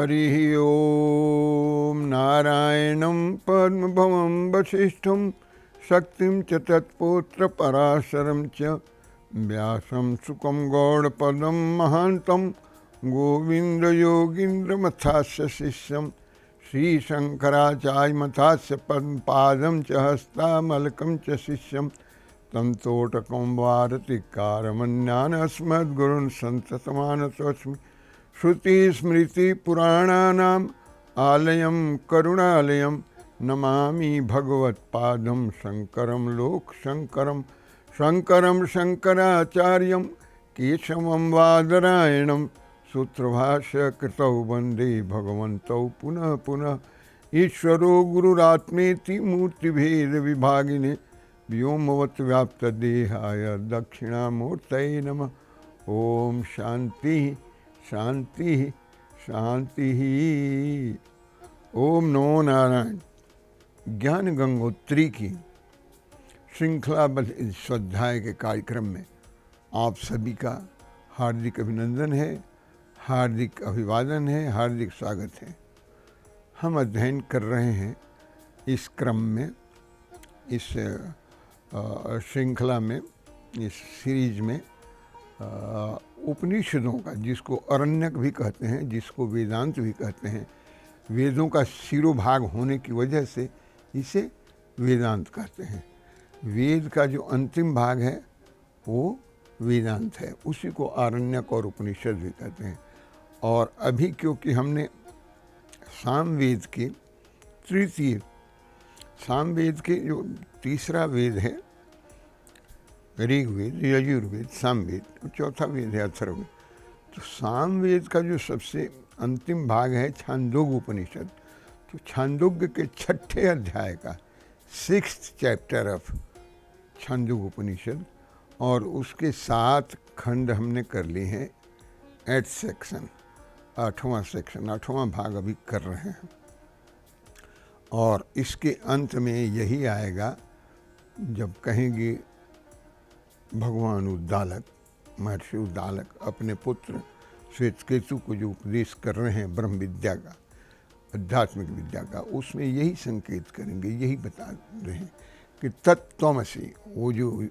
हरि ओम। नारायणं पद्मभवं वसिष्ठं शक्तिं च तत्पुत्र पराशरं च व्यासं सुकं गौड़पदं महान्तं गोविन्दयोगीन्द्रमथास्य शिष्यं श्रीशङ्कराचार्यमथास्य पद्मपादं च हस्तामलकं च शिष्यं तं तोटकं वारतिकारमन्यानस्मद्गुरुन् सन्ततमानतोऽस्मि। श्रुतिस्मृतिपुराणानाम् आलयं करुणालयं नमामि भगवत्पादं शङ्करं लोकशङ्करं। शङ्करं शङ्कराचार्यं केशवं वादरायणं सूत्रभाष्यकृतौ वन्दे भगवन्तौ पुनः पुनः। ईश्वरो गुरुरात्मेति मूर्तिभेदविभागिने व्योमवद्व्याप्तदेहाय दक्षिणामूर्तये नमः। ओम शांति शांति शांति। ओम नमो नारायण। ज्ञान गंगोत्री की श्रृंखलाबद्ध स्वाध्याय के कार्यक्रम में आप सभी का हार्दिक अभिनंदन है, हार्दिक अभिवादन है, हार्दिक स्वागत है। हम अध्ययन कर रहे हैं इस क्रम में, इस श्रृंखला में, इस सीरीज में उपनिषदों का, जिसको अरण्यक भी कहते हैं, जिसको वेदांत भी कहते हैं। वेदों का शिरोभाग होने की वजह से इसे वेदांत कहते हैं। वेद का जो अंतिम भाग है वो वेदांत है, उसी को आरण्यक और उपनिषद भी कहते हैं। और अभी क्योंकि हमने सामवेद के तृतीय, सामवेद के जो तीसरा वेद है ऋग्वेद, यजुर्वेद, सामवेद, चौथा वेद है अथर्ववेद, तो सामवेद का जो सबसे अंतिम भाग है छांदोग्य उपनिषद, तो छांदोग्य के 6ठे अध्याय का 6th चैप्टर ऑफ छांदोग्य उपनिषद, और उसके 7 खंड हमने कर लिए हैं। 8th सेक्शन, 8वां सेक्शन, 8वां भाग अभी कर रहे हैं। और इसके अंत में यही आएगा जब कहेंगे भगवान उद्दालक, महर्षि उद्दालक अपने पुत्र श्वेतकेतु को जो उपदेश कर रहे हैं ब्रह्म विद्या का, आध्यात्मिक विद्या का, उसमें यही संकेत करेंगे, यही बता रहे हैं कि तत्त्वमसि, वो जो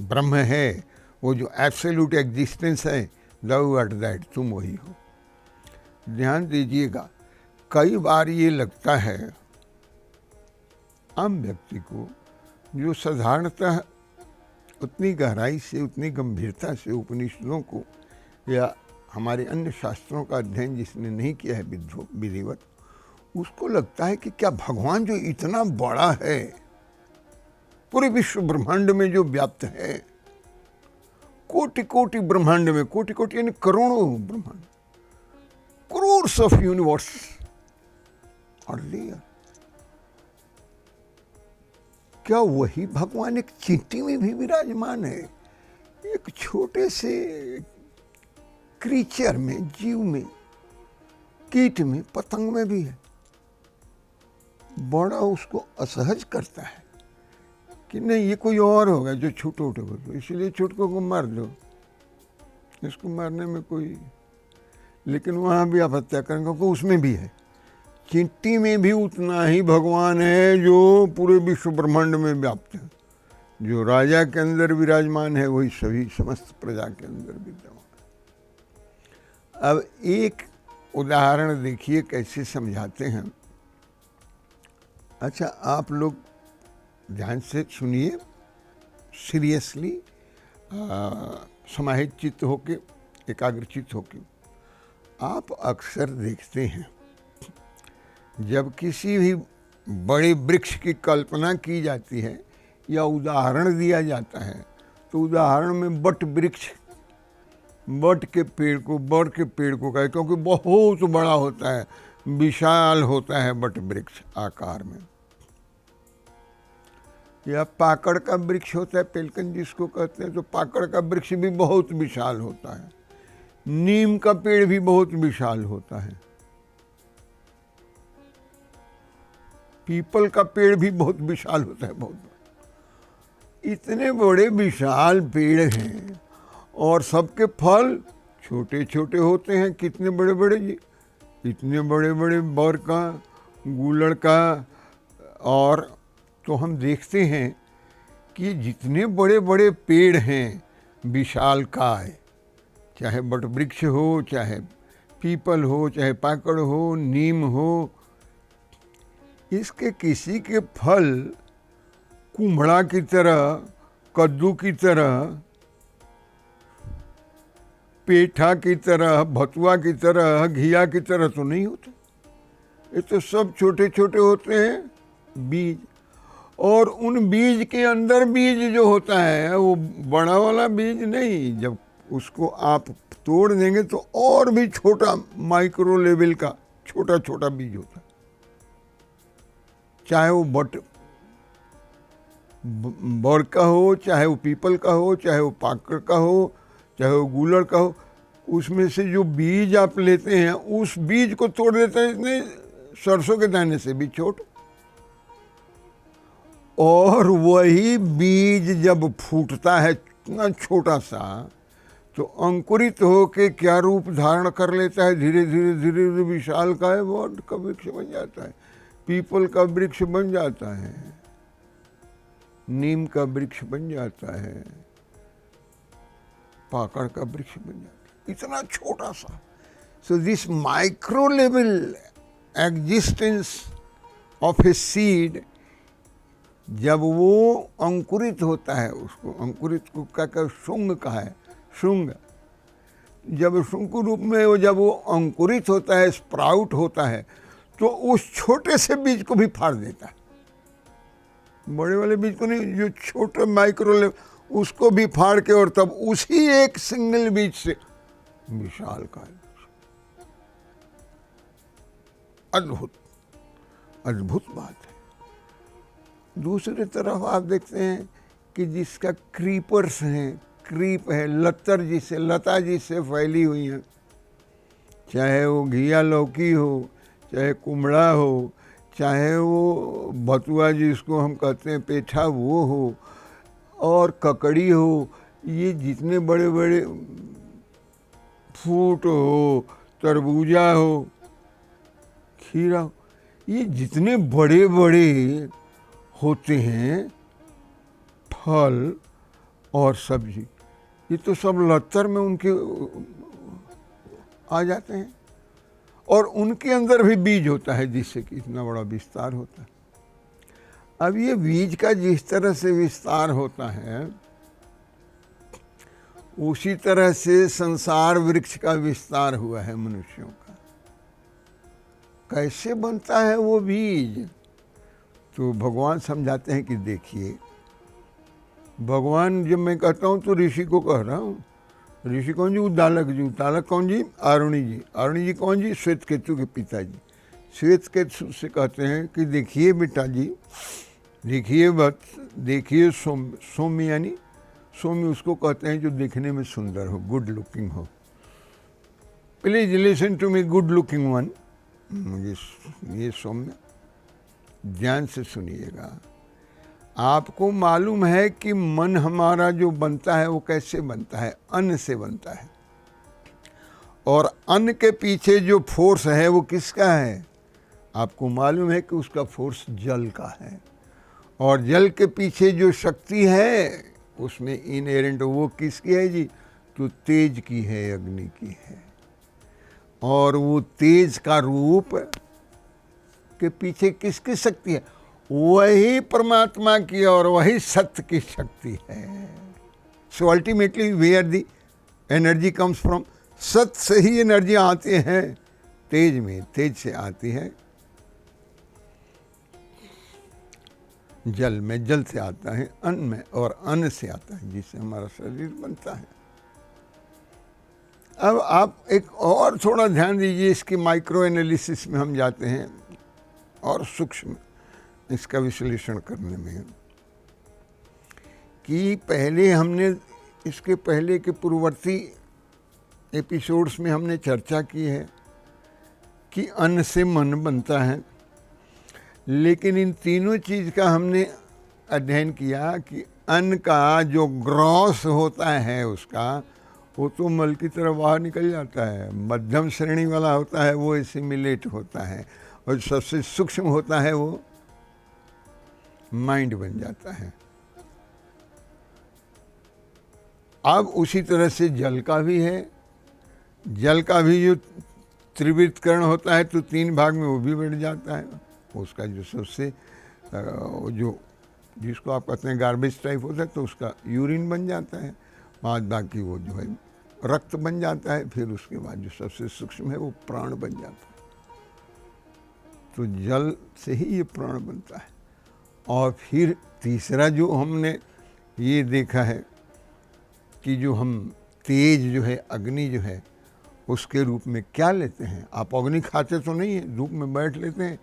ब्रह्म है, वो जो एब्सोल्यूट एग्जिस्टेंस है, thou art that, तुम वही हो। ध्यान दीजिएगा, कई बार ये लगता है आम व्यक्ति को, जो साधारणतः उतनी गहराई से, उतनी गंभीरता से उपनिषदों को या हमारे अन्य शास्त्रों का अध्ययन जिसने नहीं किया है विधिवत, उसको लगता है कि क्या भगवान जो इतना बड़ा है, पूरे विश्व ब्रह्मांड में जो व्याप्त है, कोटि कोटि ब्रह्मांड में, कोटि कोटि यानी करोड़ों ब्रह्मांड, crores of universe are there, क्या वही भगवान एक चींटी में भी विराजमान है? एक छोटे से क्रीचर में, जीव में, कीट में, पतंग में भी है। बड़ा उसको असहज करता है कि नहीं, ये कोई और होगा जो छूटो उठो, तो इसलिए छुटको को मार दो, इसको मारने में कोई, लेकिन वहाँ भी आप हत्या करेंगे को उसमें भी है। चींटी में भी उतना ही भगवान है जो पूरे विश्व ब्रह्मांड में व्याप्त है। जो राजा के अंदर विराजमान है वही सभी समस्त प्रजा के अंदर विद्यमान है। अब एक उदाहरण देखिए कैसे समझाते हैं। अच्छा, आप लोग ध्यान से सुनिए, सीरियसली, समाहित चित्त होके, एकाग्रचित्त होके। आप अक्सर देखते हैं जब किसी भी बड़े वृक्ष की कल्पना की जाती है या उदाहरण दिया जाता है, तो उदाहरण में बट वृक्ष, बट के पेड़ को, बड़ के पेड़ को कहे, क्योंकि बहुत बड़ा होता है, विशाल होता है बट वृक्ष आकार में। या पाकड़ का वृक्ष होता है, पेलकन जिसको कहते हैं, तो पाकड़ का वृक्ष भी बहुत विशाल होता है। नीम का पेड़ भी बहुत विशाल होता है। पीपल का पेड़ भी बहुत विशाल होता है, बहुत। इतने बड़े विशाल पेड़ हैं और सबके फल छोटे छोटे होते हैं। कितने बड़े बड़े जी, इतने बड़े बड़े बर का, गूलड़ का, और तो हम देखते हैं कि जितने बड़े बड़े पेड़ हैं विशालकाय, चाहे बट वृक्ष हो, चाहे पीपल हो, चाहे पाकड़ हो, नीम हो, इसके किसी के फल कुम्भड़ा की तरह, कद्दू की तरह, पेठा की तरह, भतुआ की तरह, घिया की तरह तो नहीं होते। ये तो सब छोटे छोटे होते हैं बीज, और उन बीज के अंदर बीज जो होता है वो बड़ा वाला बीज नहीं, जब उसको आप तोड़ देंगे तो और भी छोटा माइक्रो लेवल का छोटा छोटा बीज होता है। चाहे वो बर का हो, चाहे वो पीपल का हो, चाहे वो पाकड़ का हो, चाहे वो गूलड़ का हो, उसमें से जो बीज आप लेते हैं उस बीज को तोड़ देते हैं इतने सरसों के दाने से भी छोटे, और वही बीज जब फूटता है इतना छोटा सा तो अंकुरित होके क्या रूप धारण कर लेता है, धीरे धीरे धीरे धीरे विशाल का है, वट का वृक्ष बन जाता है, पीपल का वृक्ष बन जाता है, नीम का वृक्ष बन जाता है, पाकड़ का वृक्ष बन जाता है, इतना छोटा सा। So this micro level existence of a seed, जब वो अंकुरित होता है, उसको अंकुरित को क्या शुंग कहा है, शुंग, जब शुंग के रूप में वो जब वो अंकुरित होता है, स्प्राउट होता है, तो उस छोटे से बीज को भी फाड़ देता है, बड़े वाले बीज को नहीं, जो छोटे माइक्रो लेवल उसको भी फाड़ के, और तब उसी एक सिंगल बीज से विशाल का, अद्भुत अद्भुत बात है। दूसरी तरफ आप देखते हैं कि जिसका क्रीपर्स हैं, क्रीप है, लतर जिसे लता जिससे फैली हुई है, चाहे वो घिया लौकी हो, चाहे कुमड़ा हो, चाहे वो भतुआ जिसको हम कहते हैं पेठा वो हो, और ककड़ी हो, ये जितने बड़े बड़े फ्रूट हो, तरबूजा हो, खीरा हो, ये जितने बड़े बड़े होते हैं फल और सब्जी, ये तो सब लतर में उनके आ जाते हैं, और उनके अंदर भी बीज होता है जिससे कि इतना बड़ा विस्तार होता है। अब ये बीज का जिस तरह से विस्तार होता है, उसी तरह से संसार वृक्ष का विस्तार हुआ है मनुष्यों का। कैसे बनता है वो बीज, तो भगवान समझाते हैं कि देखिए, भगवान जब मैं कहता हूँ तो ऋषि को कह रहा हूँ, ऋषि कौन जी, उद्दालक जी, उद्दालक कौन जी, आरुणि जी, आरुणि जी कौन जी, श्वेत केतु के पिताजी। श्वेत केतु से कहते हैं कि देखिए बेटा जी, देखिए वत्स, देखिए सौम्य, सौम्य यानी सौम्य उसको कहते हैं जो देखने में सुंदर हो, गुड लुकिंग हो। Please listen to me good looking one, मुझे ये सौम्य ध्यान से सुनिएगा। आपको मालूम है कि मन हमारा जो बनता है वो कैसे बनता है, अन्न से बनता है, और अन्न के पीछे जो फोर्स है वो किसका है, आपको मालूम है कि उसका फोर्स जल का है, और जल के पीछे जो शक्ति है उसमें इनहेरेंट वो किसकी है जी, तो तेज की है, अग्नि की है, और वो तेज का रूप के पीछे किसकी शक्ति है, वही परमात्मा की और वही सत्य की शक्ति है। So ultimately where the energy comes from, सत्य से ही एनर्जी आती है, तेज में, तेज से आती है जल में, जल से आता है अन्न में, और अन्न से आता है जिससे हमारा शरीर बनता है। अब आप एक और थोड़ा ध्यान दीजिए, इसकी माइक्रो एनालिसिस में हम जाते हैं और सूक्ष्म इसका विश्लेषण करने में, कि पहले हमने इसके पहले के पूर्ववर्ती एपिसोड्स में हमने चर्चा की है कि अन्न से मन बनता है, लेकिन इन तीनों चीज़ का हमने अध्ययन किया कि अन्न का जो ग्रॉस होता है उसका, वो तो मल की तरह बाहर निकल जाता है। मध्यम श्रेणी वाला होता है वो एसिमिलेट होता है, और सबसे सूक्ष्म होता है वो माइंड बन जाता है। अब उसी तरह से जल का भी है। जल का भी जो त्रिवृतकरण होता है तो 3 भाग में वो भी बढ़ जाता है। उसका जो सबसे जो जिसको आप कहते हैं गार्बेज टाइप होता है तो उसका यूरिन बन जाता है, बाद बाकी वो जो है रक्त बन जाता है, फिर उसके बाद जो सबसे सूक्ष्म है वो प्राण बन जाता है। तो जल से ही ये प्राण बनता है। और फिर तीसरा जो हमने ये देखा है कि जो हम तेज जो है, अग्नि जो है, उसके रूप में क्या लेते हैं। आप अग्नि खाते तो नहीं है, धूप में बैठ लेते हैं,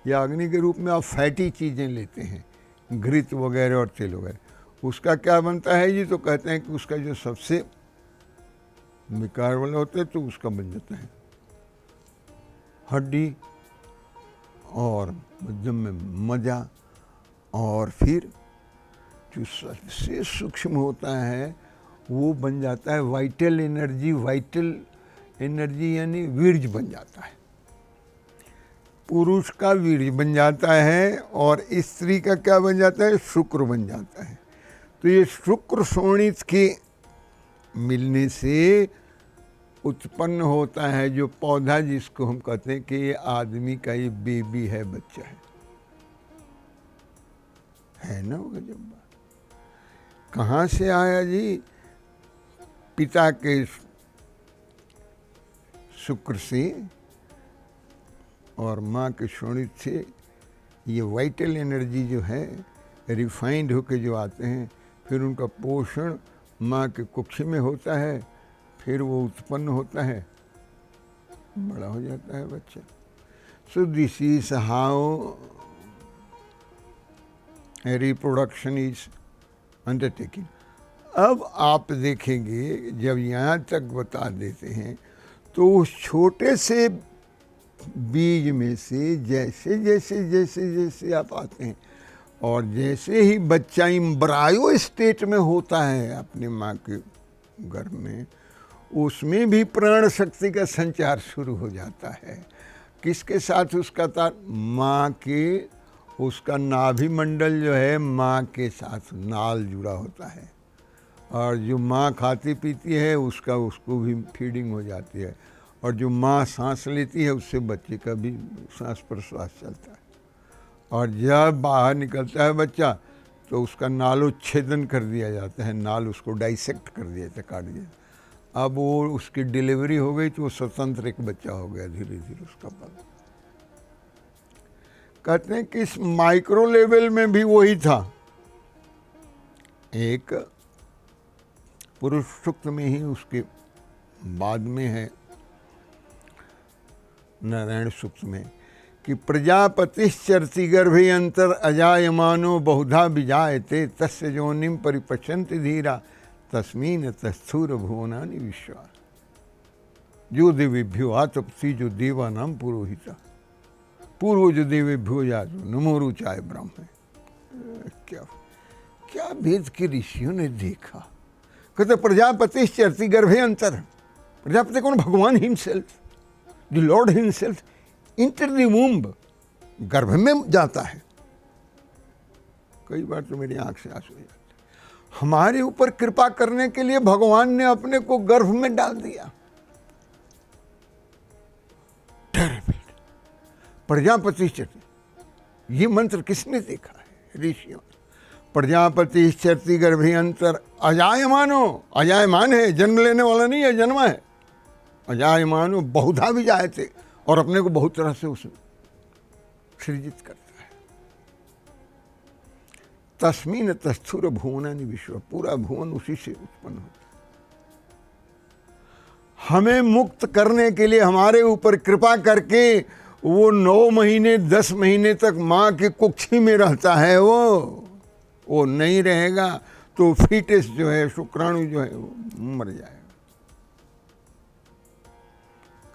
या अग्नि के रूप में आप फैटी चीज़ें लेते हैं, घृत वगैरह और तेल वगैरह। उसका क्या बनता है जी, तो कहते हैं कि उसका जो सबसे विकार वाला होता है तो उसका बन जाता है हड्डी, और मध्यम में मजा, और फिर जो सबसे सूक्ष्म होता है वो बन जाता है वाइटल एनर्जी। वाइटल एनर्जी यानी वीर्य बन जाता है। पुरुष का वीर्य बन जाता है और स्त्री का क्या बन जाता है, शुक्र बन जाता है। तो ये शुक्र शोणित के मिलने से उत्पन्न होता है जो पौधा, जिसको हम कहते हैं कि ये आदमी का ये बेबी है, बच्चा है ना। वो गजब बात। कहाँ से आया जी, पिता के शुक्र से और माँ के शोणित से ये वाइटल एनर्जी जो है रिफाइंड होके जो आते हैं, फिर उनका पोषण माँ के कुक्ष में होता है, फिर वो उत्पन्न होता है, बड़ा हो जाता है बच्चा। So this is how reproduction is undertaking. अब आप देखेंगे जब यहाँ तक बता देते हैं तो उस छोटे से बीज में से जैसे जैसे जैसे जैसे आप आते हैं, और जैसे ही बच्चा एम्ब्रायो स्टेट में होता है अपने माँ के गर्भ में, उसमें भी प्राण शक्ति का संचार शुरू हो जाता है। किसके साथ उसका माँ के, उसका नाभि मंडल जो है माँ के साथ नाल जुड़ा होता है, और जो माँ खाती पीती है उसको भी फीडिंग हो जाती है, और जो माँ सांस लेती है उससे बच्चे का भी सांस प्रश्वास चलता है। और जब बाहर निकलता है बच्चा तो उसका नालोच्छेदन कर दिया जाता है, नाल उसको डाइसेक्ट कर दिया जाता है, काट दिया। अब वो उसकी डिलीवरी हो गई तो वो स्वतंत्र एक बच्चा हो गया धीरे धीरे उसका पल। कहते हैं कि इस माइक्रो लेवल में भी वही था। एक पुरुष सूक्त में ही, उसके बाद में है नारायण सूक्त में कि प्रजापतिश्चरति गर्भे अंतर अजायमानो बहुधा विजायते तस्य योनिम परिपश्यन्ति धीरा तस्मीन तस्थूर भुवनानि विश्वा। जो देवेभ्यो आतपसी जो देवानाम पुरोहिता पूर्व जो देवेभ्यो जातो नमो रुचाय ब्रह्म। क्या क्या वेद के ऋषियों ने देखा। कहते प्रजापतिश्चरति गर्भे अंतर। प्रजापति कौन, भगवान himself, the Lord himself enter the womb, गर्भ में जाता है। कई बार तो मेरी आंख से आंसू हो जाते। हमारे ऊपर कृपा करने के लिए भगवान ने अपने को गर्भ में डाल दिया। प्रजापतिश्चरति, ये मंत्र किसने देखा है, ऋषियों। प्रजापतिश्चरति गर्भे अंतर अजायमानो, अजायमान है, जन्म लेने वाला नहीं है, जन्मा है। अजायमानो बहुधा भी जाए थे, और अपने को बहुत तरह से उसे सृजित करता है। तस्मीन तस्थूर भुवनानि विश्व, पूरा भुवन उसी से उत्पन्न होता है। हमें मुक्त करने के लिए हमारे ऊपर कृपा करके वो 9 महीने 10 महीने तक माँ के कुक्षी में रहता है। वो नहीं रहेगा तो फीटस जो है, शुक्राणु जो है, वो मर जाएगा।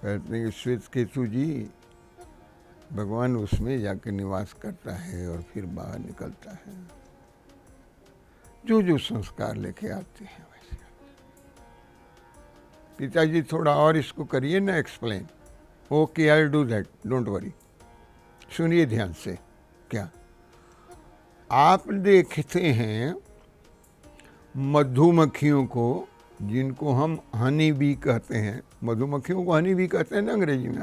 कहते हैं कि श्वेत केतु जी, भगवान उसमें जाकर निवास करता है और फिर बाहर निकलता है। जो जो संस्कार लेके आते हैं वैसे। पिताजी थोड़ा और इसको करिए ना explain. Okay, I do that, don't worry. सुनिए ध्यान से। क्या आप देखते हैं मधुमक्खियों को, जिनको हम हनी बी कहते हैं, मधुमक्खियों को हनी बी कहते हैं ना अंग्रेजी में।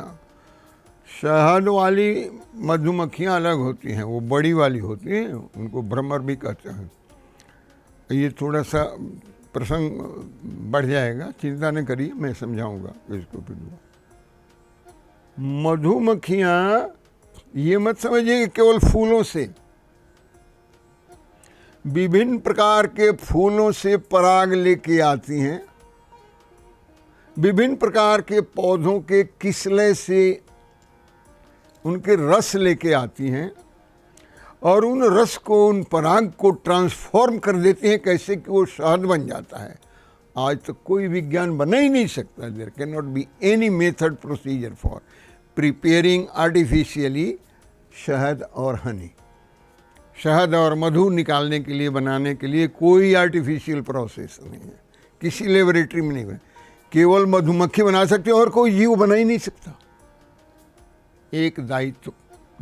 शहद वाली मधुमक्खियाँ अलग होती हैं, वो बड़ी वाली होती हैं, उनको भ्रमर भी कहते हैं। ये थोड़ा सा प्रसंग बढ़ जाएगा, चिंता न करिए, मैं समझाऊंगा इसको फिर। मधुमक्खियाँ ये मत समझिए कि केवल फूलों से, विभिन्न प्रकार के फूलों से पराग लेके आती हैं, विभिन्न प्रकार के पौधों के किस्ले से उनके रस लेके आती हैं और उन रस को, उन पराग को ट्रांसफॉर्म कर देते हैं, कैसे कि वो शहद बन जाता है। आज तक कोई विज्ञान बना ही नहीं सकता। There can not be any method procedure for preparing artificially शहद और हनी। शहद और मधु निकालने के लिए, बनाने के लिए कोई आर्टिफिशियल प्रोसेस नहीं है, किसी लेबोरेटरी में नहीं है। केवल मधुमक्खी बना सकते हैं और कोई जीव बना ही नहीं सकता। एक दायित्व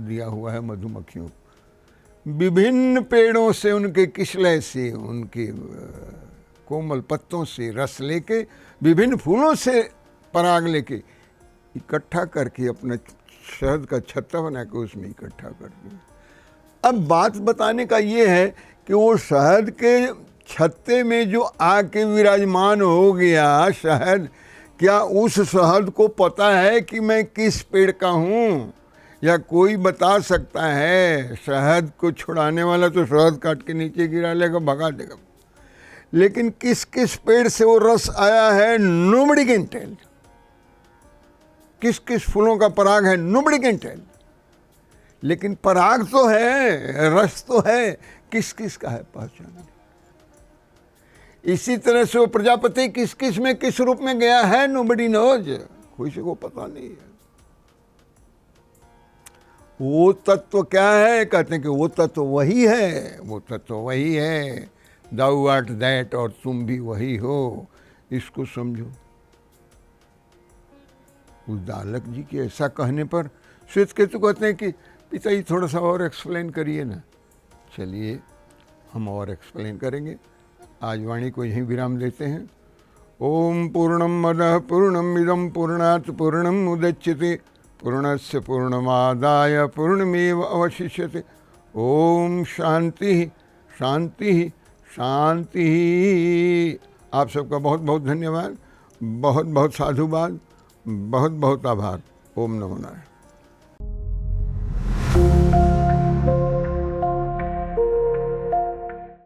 दिया हुआ है मधुमक्खियों को, विभिन्न पेड़ों से, उनके किस्ले से, उनके कोमल पत्तों से रस लेके, विभिन्न फूलों से पराग लेके इकट्ठा करके अपना शहद का छत्ता बना के उसमें इकट्ठा करती है। अब बात बताने का ये है कि वो शहद के छत्ते में जो आके विराजमान हो गया शहद, क्या उस शहद को पता है कि मैं किस पेड़ का हूँ? या कोई बता सकता है? शहद को छुड़ाने वाला तो शहद काट के नीचे गिरा लेगा, भगा देगा, लेकिन किस किस पेड़ से वो रस आया है, नोबडी कैन टेल। किस किस फूलों का पराग है, नोबडी कैन टेल। लेकिन पराग तो है, रस तो है, किस किस का है पहचान। इसी तरह से वो प्रजापति किस किस में, किस रूप में गया है, नोबडी नोज, कोई से को पता नहीं है। वो तत्व क्या है? कहते हैं कि वो तत्व वही है, वो तत्व वही है, दाउ आर्ट दैट, और तुम भी वही हो, इसको समझो। उस दालक जी के ऐसा कहने पर श्वेतकेतु कहते हैं कि पिताजी थोड़ा सा और एक्सप्लेन करिए ना। चलिए हम और एक्सप्लेन करेंगे। आज वाणी को यहीं विराम देते हैं। ओम पूर्णम मदः पूर्णमिदं पूर्णात् पूर्णम् उदच्यते पूर्णस्य पूर्णमादाय पूर्णमेव अवशिष्यते। ओम शांति शांति शांति। आप सबका बहुत बहुत धन्यवाद, बहुत बहुत साधुवाद, बहुत बहुत आभार। ओम नमो नारायण।